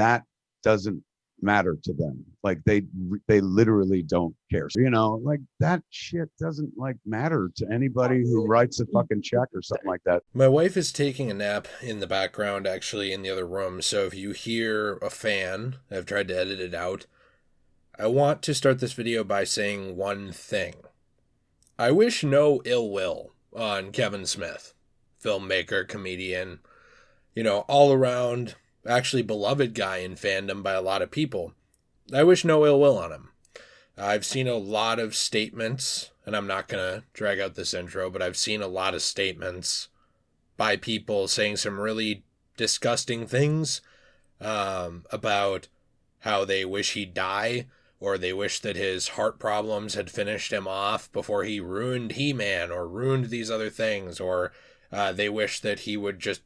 that doesn't matter to them. Like they literally don't care. So, like that shit doesn't like matter to anybody who writes a fucking check or something like that. My wife is taking a nap in the background, actually, in the other room. So if you hear a fan, I've tried to edit it out. I want to start this video by saying one thing. I wish no ill will on Kevin Smith, filmmaker, comedian, all around actually beloved guy in fandom by a lot of people. I wish no ill will on him. I've seen a lot of statements, and I'm not going to drag out this intro, but I've seen a lot of statements by people saying some really disgusting things about how they wish he'd die, or they wish that his heart problems had finished him off before he ruined He-Man or ruined these other things, or they wish that he would just,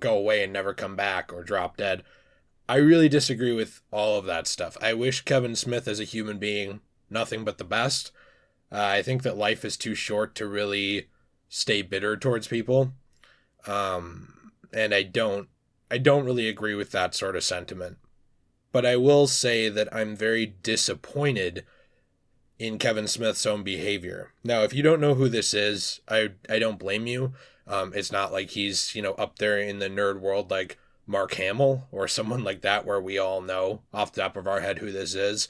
go away and never come back or drop dead. I really disagree with all of that stuff. I wish Kevin Smith as a human being nothing but the best. I think that life is too short to really stay bitter towards people. And I don't really agree with that sort of sentiment. But I will say that I'm very disappointed in Kevin Smith's own behavior. Now, if you don't know who this is, I don't blame you. It's not like he's, up there in the nerd world like Mark Hamill or someone like that where we all know off the top of our head who this is.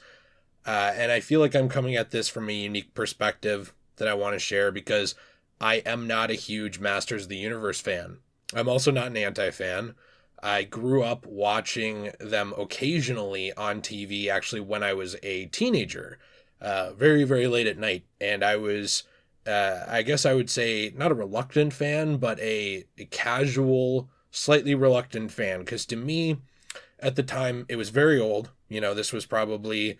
And I feel like I'm coming at this from a unique perspective that I want to share because I am not a huge Masters of the Universe fan. I'm also not an anti-fan. I grew up watching them occasionally on TV, actually when I was a teenager, very, very late at night. And I was, I guess I would say, not a reluctant fan, but a casual, slightly reluctant fan. Because to me, at the time, it was very old. This was probably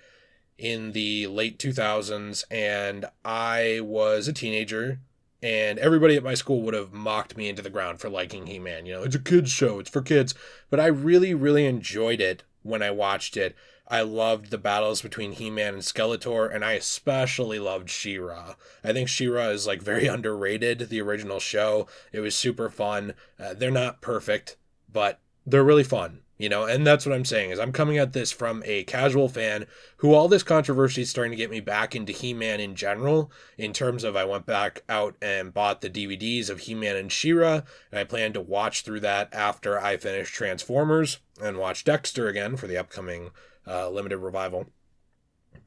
in the late 2000s, and I was a teenager. And everybody at my school would have mocked me into the ground for liking He-Man. It's a kid's show. It's for kids. But I really, really enjoyed it when I watched it. I loved the battles between He-Man and Skeletor, and I especially loved She-Ra. I think She-Ra is like very underrated, the original show. It was super fun. They're not perfect, but they're really fun. And that's what I'm saying is I'm coming at this from a casual fan who all this controversy is starting to get me back into He-Man in general, in terms of I went back out and bought the DVDs of He-Man and She-Ra, and I plan to watch through that after I finish Transformers and watch Dexter again for the upcoming limited revival.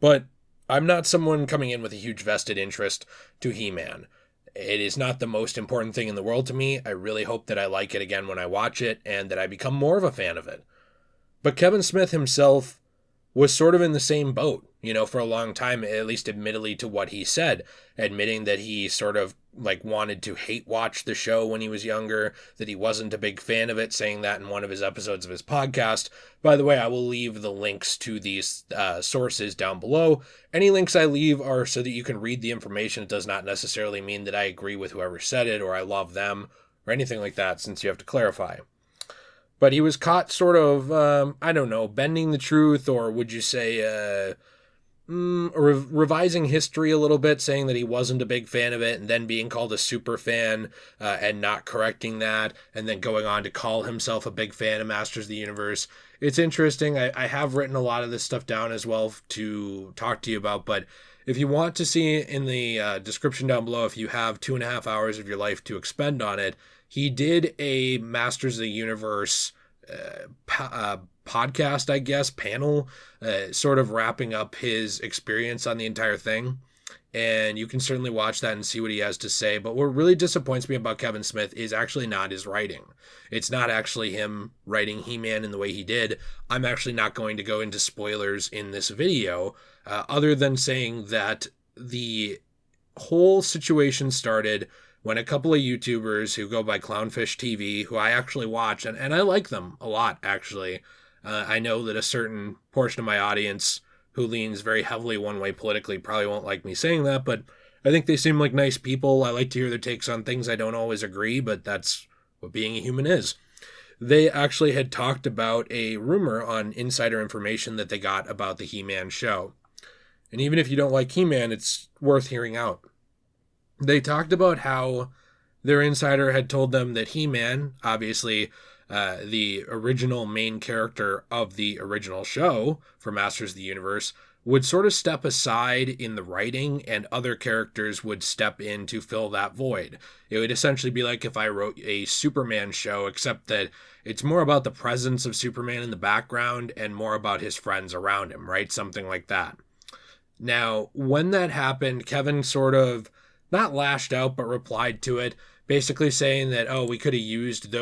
But I'm not someone coming in with a huge vested interest to He-Man. It is not the most important thing in the world to me. I really hope that I like it again when I watch it and that I become more of a fan of it. But Kevin Smith himself was sort of in the same boat, for a long time, at least admittedly to what he said, admitting that he sort of wanted to hate watch the show when he was younger, that he wasn't a big fan of it, saying that in one of his episodes of his podcast. By the way, I will leave the links to these sources down below. Any links I leave are so that you can read the information. It does not necessarily mean that I agree with whoever said it or I love them or anything like that, since you have to clarify. But he was caught sort of, bending the truth, or would you say revising history a little bit, saying that he wasn't a big fan of it, and then being called a super fan and not correcting that, and then going on to call himself a big fan of Masters of the Universe. It's interesting. I have written a lot of this stuff down as well to talk to you about, but if you want to see in the description down below, if you have 2.5 hours of your life to expend on it, he did a Masters of the Universe podcast, I guess, panel, sort of wrapping up his experience on the entire thing. And you can certainly watch that and see what he has to say. But what really disappoints me about Kevin Smith is actually not his writing. It's not actually him writing He-Man in the way he did. I'm actually not going to go into spoilers in this video, other than saying that the whole situation started when a couple of YouTubers who go by Clownfish TV, who I actually watch, and I like them a lot, actually. I know that a certain portion of my audience who leans very heavily one way politically probably won't like me saying that, but I think they seem like nice people. I like to hear their takes on things. I don't always agree, but that's what being a human is. They actually had talked about a rumor on insider information that they got about the He-Man show. And even if you don't like He-Man, it's worth hearing out. They talked about how their insider had told them that He-Man, obviously the original main character of the original show for Masters of the Universe would sort of step aside in the writing, and other characters would step in to fill that void. It would essentially be like if I wrote a Superman show, except that it's more about the presence of Superman in the background and more about his friends around him, right? Something like that. Now, when that happened, Kevin sort of not lashed out, but replied to it, basically saying that, oh, we could have used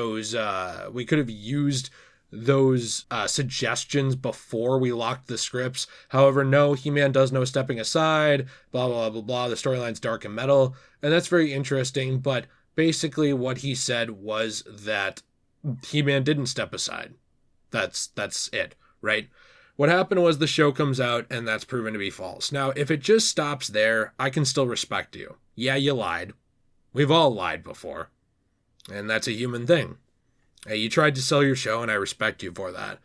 those suggestions before we locked the scripts. However, no, He-Man does no stepping aside, blah, blah, blah, blah. The storyline's dark and metal. And that's very interesting. But basically what he said was that He-Man didn't step aside. That's it, right? What happened was the show comes out, and that's proven to be false. Now, if it just stops there, I can still respect you. Yeah, you lied. We've all lied before. And that's a human thing. Hey, you tried to sell your show, and I respect you for that.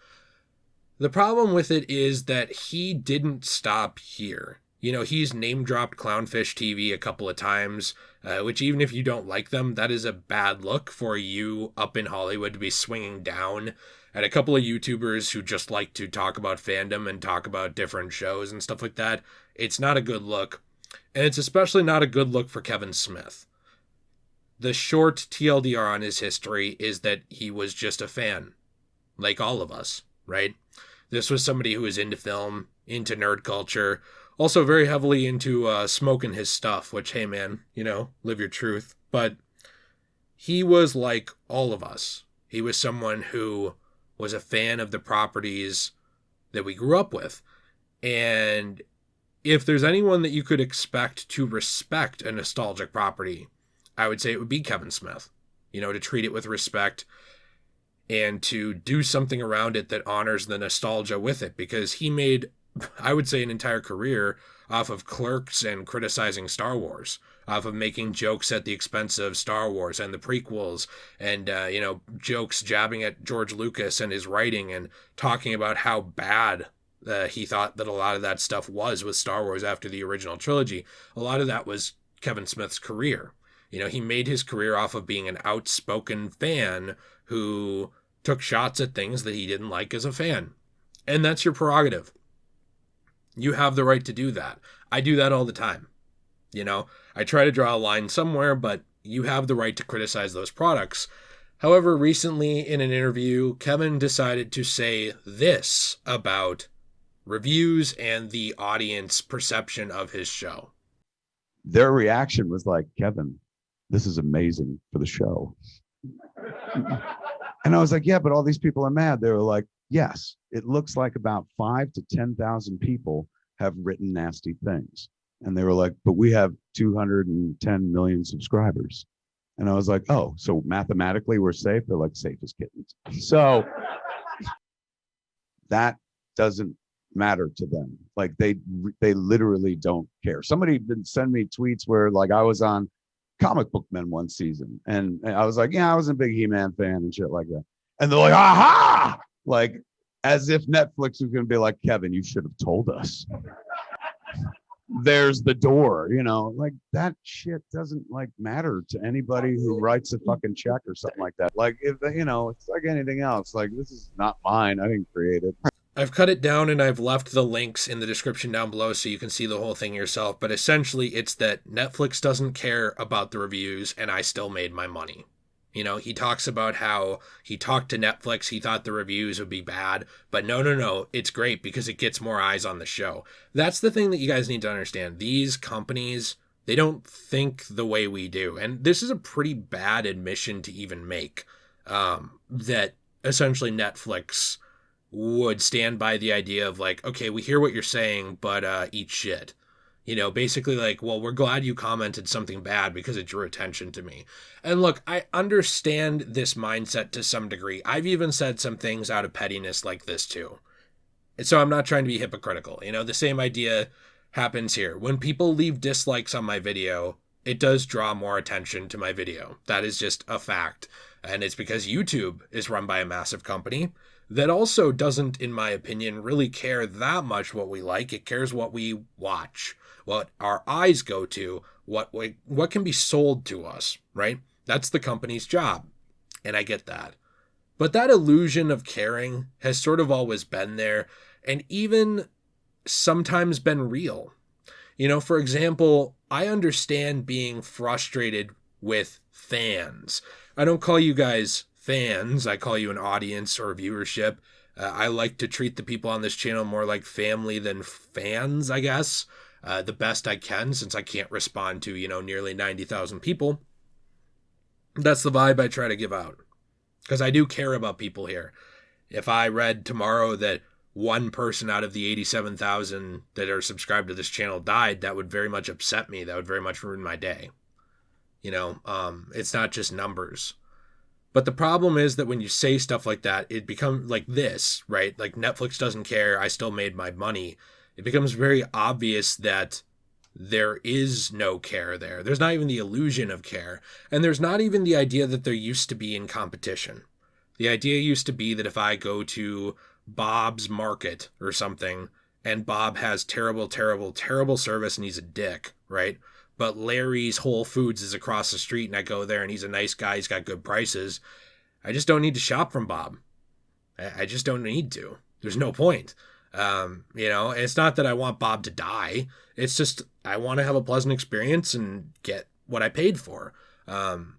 The problem with it is that he didn't stop here. You know, he's name-dropped Clownfish TV a couple of times, which even if you don't like them, that is a bad look for you up in Hollywood to be swinging down at a couple of YouTubers who just like to talk about fandom and talk about different shows and stuff like that. It's not a good look, and it's especially not a good look for Kevin Smith. The short TLDR on his history is that he was just a fan, like all of us, right? This was somebody who was into film, into nerd culture, also very heavily into smoking his stuff, which, hey man, you know, live your truth. But he was like all of us. He was someone who was a fan of the properties that we grew up with. And if there's anyone that you could expect to respect a nostalgic property, I would say it would be Kevin Smith. You know, to treat it with respect and to do something around it that honors the nostalgia with it, because he made, I would say, an entire career off of Clerks and criticizing Star Wars, off of making jokes at the expense of Star Wars and the prequels, and, jokes jabbing at George Lucas and his writing, and talking about how bad he thought that a lot of that stuff was with Star Wars after the original trilogy. A lot of that was Kevin Smith's career. You know, he made his career off of being an outspoken fan who took shots at things that he didn't like as a fan. And that's your prerogative. You have the right to do that. I do that all the time. You know, I try to draw a line somewhere, but you have the right to criticize those products. However, recently in an interview, Kevin decided to say this about reviews and the audience perception of his show. Their reaction was like, Kevin, this is amazing for the show. And I was like, yeah, but all these people are mad. They were like, yes, it looks like about 5,000 to 10,000 people have written nasty things. And they were like, but we have 210 million subscribers. And I was like, oh, so mathematically we're safe? They're like, safe as kittens. So that doesn't matter to them. Like they literally don't care. Somebody did send me tweets where like I was on Comic Book Men one season, and I was like, yeah, I was a big He-Man fan and shit like that. And they're like, aha! Like as if Netflix was going to be like, Kevin, you should have told us. There's the door, you know, like that shit doesn't like matter to anybody who writes a fucking check or something like that. Like if you know, it's like anything else. Like this is not mine. I didn't create it. I've cut it down and I've left the links in the description down below so you can see the whole thing yourself. But essentially, it's that Netflix doesn't care about the reviews and I still made my money. You know, he talks about how he talked to Netflix. He thought the reviews would be bad. But no. It's great because it gets more eyes on the show. That's the thing that you guys need to understand. These companies, they don't think the way we do. And this is a pretty bad admission to even make. That essentially Netflix would stand by the idea of like, okay, we hear what you're saying, but eat shit. You know, basically like, well, we're glad you commented something bad because it drew attention to me. And look, I understand this mindset to some degree. I've even said some things out of pettiness like this too. And so I'm not trying to be hypocritical. You know, the same idea happens here. When people leave dislikes on my video, it does draw more attention to my video. That is just a fact. And it's because YouTube is run by a massive company that also doesn't, in my opinion, really care that much what we like. It cares what we watch, what our eyes go to, what can be sold to us, right? That's the company's job. And I get that. But that illusion of caring has sort of always been there, and even sometimes been real. You know, for example, I understand being frustrated with fans. I don't call you guys fans, I call you an audience or viewership. I like to treat the people on this channel more like family than fans, I guess. The best I can, since I can't respond to, nearly 90,000 people. That's the vibe I try to give out. Because I do care about people here. If I read tomorrow that one person out of the 87,000 that are subscribed to this channel died, that would very much upset me. That would very much ruin my day. It's not just numbers. But the problem is that when you say stuff like that, it becomes like this, right? Like Netflix doesn't care, I still made my money. It becomes very obvious that there is no care there. There's not even the illusion of care. And there's not even the idea that there used to be in competition. The idea used to be that if I go to Bob's Market or something, and Bob has terrible, terrible, terrible service and he's a dick, right? But Larry's Whole Foods is across the street and I go there and he's a nice guy, he's got good prices. I just don't need to shop from Bob. I just don't need to. There's no point. It's not that I want Bob to die. It's just I want to have a pleasant experience and get what I paid for. And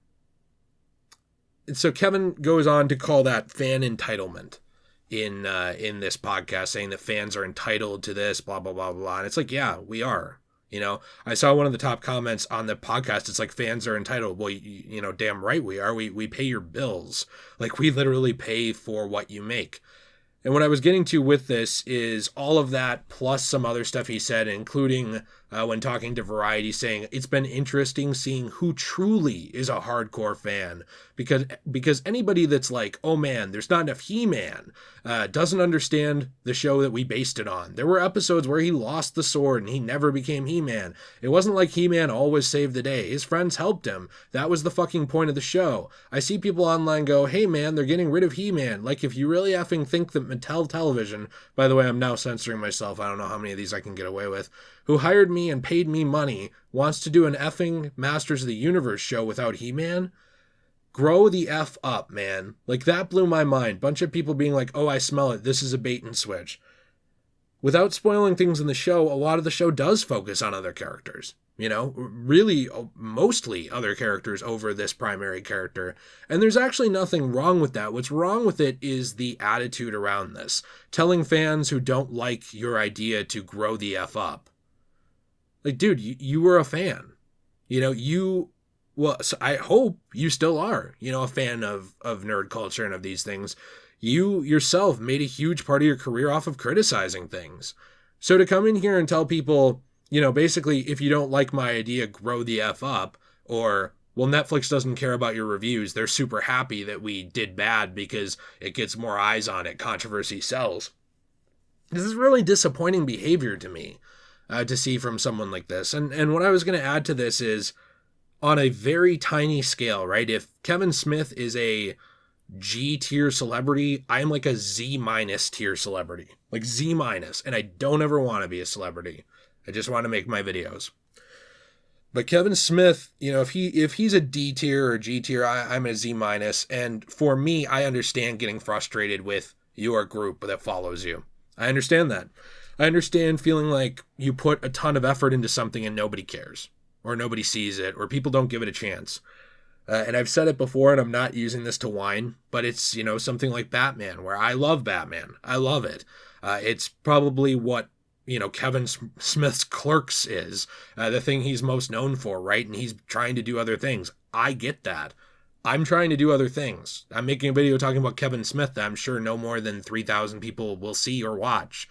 so Kevin goes on to call that fan entitlement in this podcast, saying that fans are entitled to this, blah, blah, blah, blah. And it's like, yeah, we are. I saw one of the top comments on the podcast. It's like, fans are entitled. Well, damn right we are. We pay your bills. Like, we literally pay for what you make. And what I was getting to with this is all of that plus some other stuff he said, including when talking to Variety, saying it's been interesting seeing who truly is a hardcore fan, because anybody that's like, oh man, there's not enough He-Man, doesn't understand the show that we based it on. There were episodes where he lost the sword and he never became He-Man. It wasn't like He-Man always saved the day. His friends helped him. That was the fucking point of the show. I see people online go, hey man, they're getting rid of He-Man. Like, if you really effing think that Mattel Television, by the way, I'm now censoring myself, I don't know how many of these I can get away with, who hired me and paid me money, wants to do an effing Masters of the Universe show without He-Man, grow the F up, man. Like, that blew my mind. Bunch of people being like, oh, I smell it, this is a bait and switch. Without spoiling things in the show, a lot of the show does focus on other characters. Really, mostly other characters over this primary character. And there's actually nothing wrong with that. What's wrong with it is the attitude around this. Telling fans who don't like your idea to grow the F up. Like, dude, you were a fan. So I hope you still are, a fan of nerd culture and of these things. You yourself made a huge part of your career off of criticizing things. So to come in here and tell people, basically, if you don't like my idea, grow the F up, or, well, Netflix doesn't care about your reviews, they're super happy that we did bad because it gets more eyes on it, controversy sells. This is really disappointing behavior to me, to see from someone like this. And what I was going to add to this is, on a very tiny scale, right? If Kevin Smith is a G tier celebrity, I am like a Z minus tier celebrity, like Z minus, and I don't ever want to be a celebrity. I just want to make my videos. But Kevin Smith, if he's a D tier or G tier, I'm a Z minus. And for me, I understand getting frustrated with your group that follows you. I understand that. I understand feeling like you put a ton of effort into something and nobody cares, or nobody sees it, or people don't give it a chance. And I've said it before, and I'm not using this to whine, but it's, something like Batman, where I love Batman. I love it. It's probably what, Kevin Smith's Clerks is, the thing he's most known for, right? And he's trying to do other things. I get that. I'm trying to do other things. I'm making a video talking about Kevin Smith that I'm sure no more than 3,000 people will see or watch,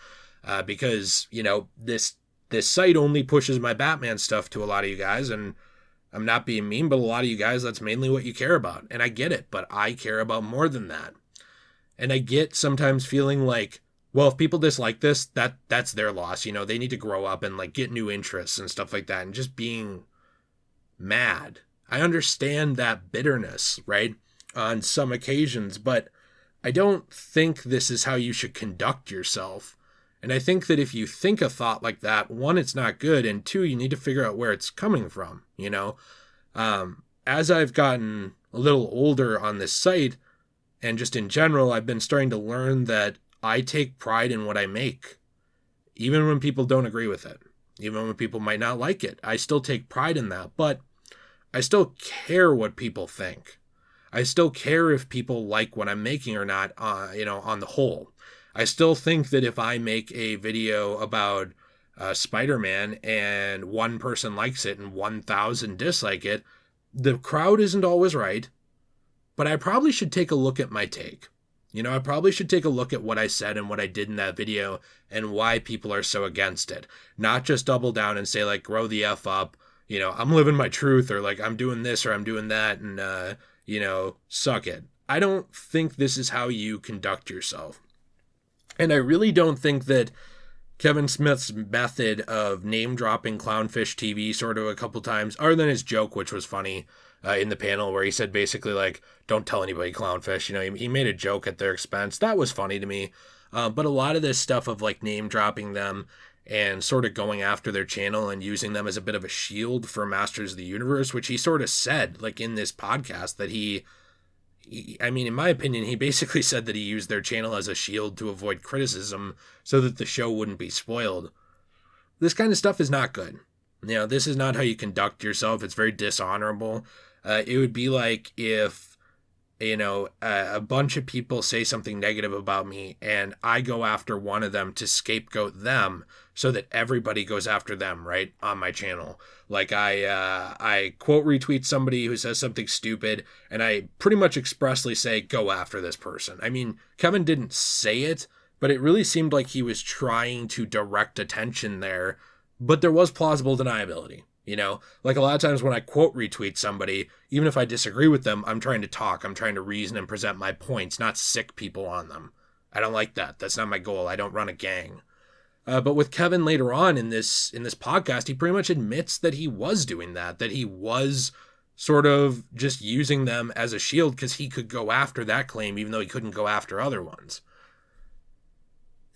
because, this site only pushes my Batman stuff to a lot of you guys, and I'm not being mean, but a lot of you guys, that's mainly what you care about. And I get it, but I care about more than that. And I get sometimes feeling like, well, if people dislike this, that's their loss. They need to grow up and like get new interests and stuff like that, and just being mad. I understand that bitterness, right? On some occasions, but I don't think this is how you should conduct yourself. And I think that if you think a thought like that, one, it's not good, and two, you need to figure out where it's coming from, As I've gotten a little older on this site, And just in general, I've been starting to learn that I take pride in what I make, even when people don't agree with it, even when people might not like it. I still take pride in that, but I still care what people think. I still care if people like what I'm making or not, on the whole. I still think that if I make a video about Spider-Man and one person likes it and 1,000 dislike it, the crowd isn't always right, but I probably should take a look at my take. I probably should take a look at what I said and what I did in that video and why people are so against it. Not just double down and say, like, grow the F up, I'm living my truth, or like, I'm doing this or I'm doing that, and, suck it. I don't think this is how you conduct yourself. And I really don't think that Kevin Smith's method of name dropping Clownfish TV sort of a couple times, other than his joke, which was funny in the panel, where he said basically, like, don't tell anybody Clownfish. He made a joke at their expense. That was funny to me. But a lot of this stuff of like name dropping them and sort of going after their channel and using them as a bit of a shield for Masters of the Universe, which he sort of said, like, in this podcast, that in my opinion, he basically said that he used their channel as a shield to avoid criticism so that the show wouldn't be spoiled. This kind of stuff is not good. This is not how you conduct yourself. It's very dishonorable. It would be like if, a bunch of people say something negative about me and I go after one of them to scapegoat them so that everybody goes after them, right, on my channel. Like I quote retweet somebody who says something stupid and I pretty much expressly say, go after this person. I mean, Kevin didn't say it, but it really seemed like he was trying to direct attention there, but there was plausible deniability. Like a lot of times when I quote retweet somebody, even if I disagree with them, I'm trying to talk, I'm trying to reason and present my points, not sick people on them. I don't like that. That's not my goal. I don't run a gang. But with Kevin later on in this podcast, he pretty much admits that he was doing that he was sort of just using them as a shield because he could go after that claim, even though he couldn't go after other ones.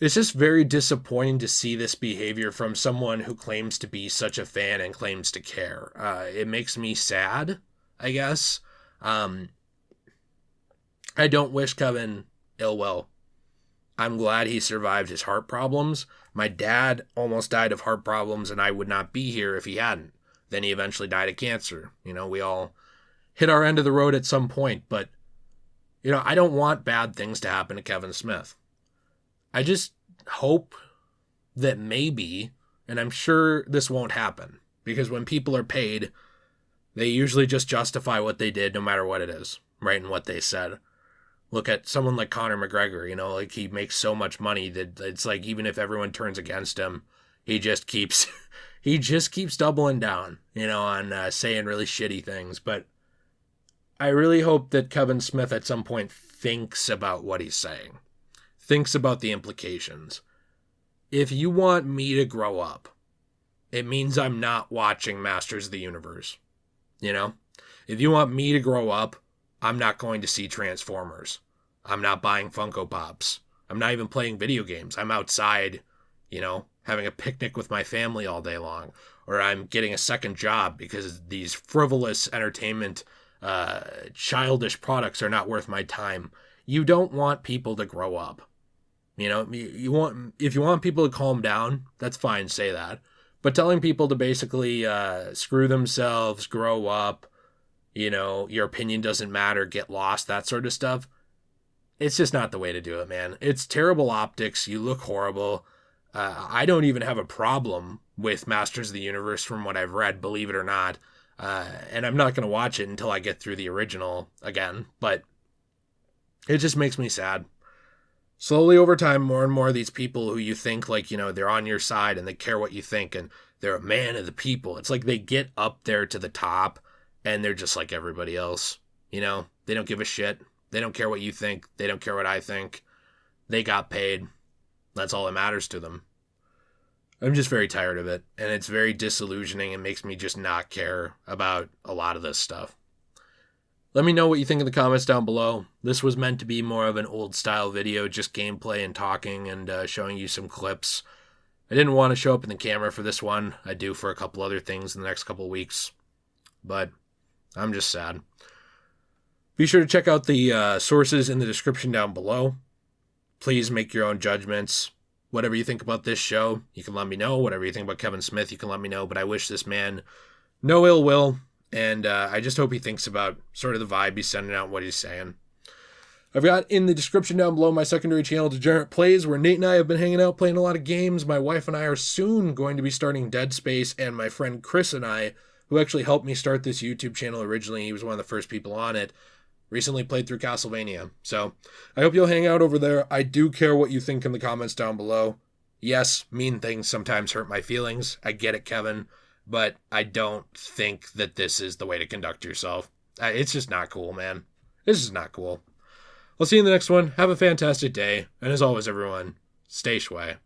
It's just very disappointing to see this behavior from someone who claims to be such a fan and claims to care. It makes me sad, I guess. I don't wish Kevin ill will. I'm glad he survived his heart problems. My dad almost died of heart problems, and I would not be here if he hadn't. Then he eventually died of cancer. We all hit our end of the road at some point, but, I don't want bad things to happen to Kevin Smith. I just hope that maybe, and I'm sure this won't happen, because when people are paid, they usually just justify what they did no matter what it is, right, and what they said. Look at someone like Conor McGregor, like he makes so much money that it's like even if everyone turns against him, he just keeps doubling down, on saying really shitty things. But I really hope that Kevin Smith at some point thinks about what he's saying. Thinks about the implications. If you want me to grow up, it means I'm not watching Masters of the Universe. If you want me to grow up, I'm not going to see Transformers. I'm not buying Funko Pops. I'm not even playing video games. I'm outside, having a picnic with my family all day long. Or I'm getting a second job because these frivolous entertainment, childish products are not worth my time. You don't want people to grow up. If you want people to calm down, that's fine, say that. But telling people to basically screw themselves, grow up, your opinion doesn't matter, get lost, that sort of stuff, it's just not the way to do it, man. It's terrible optics. You look horrible. I don't even have a problem with Masters of the Universe from what I've read, believe it or not. And I'm not going to watch it until I get through the original again. But it just makes me sad. Slowly over time, more and more of these people who you think like, they're on your side and they care what you think and they're a man of the people. It's like they get up there to the top and they're just like everybody else. They don't give a shit. They don't care what you think. They don't care what I think. They got paid. That's all that matters to them. I'm just very tired of it. And it's very disillusioning and makes me just not care about a lot of this stuff. Let me know what you think in the comments down below. This was meant to be more of an old style video, just gameplay and talking and showing you some clips. I didn't want to show up in the camera for this one. I do for a couple other things in the next couple weeks. But I'm just sad. Be sure to check out the sources in the description down below. Please make your own judgments. Whatever you think about this show, you can let me know. Whatever you think about Kevin Smith, you can let me know. But I wish this man no ill will. And I just hope he thinks about sort of the vibe he's sending out, what he's saying. I've got in the description down below my secondary channel, Degenerate Plays, where Nate and I have been hanging out playing a lot of games. My wife and I are soon going to be starting Dead Space, and my friend Chris and I, who actually helped me start this YouTube channel originally, he was one of the first people on it, recently played through Castlevania. So I hope you'll hang out over there. I do care what you think in the comments down below. Yes, mean things sometimes hurt my feelings. I get it, Kevin, but I don't think that this is the way to conduct yourself. It's just not cool, man. This is not cool. I'll see you in the next one. Have a fantastic day. And as always, everyone, stay shway.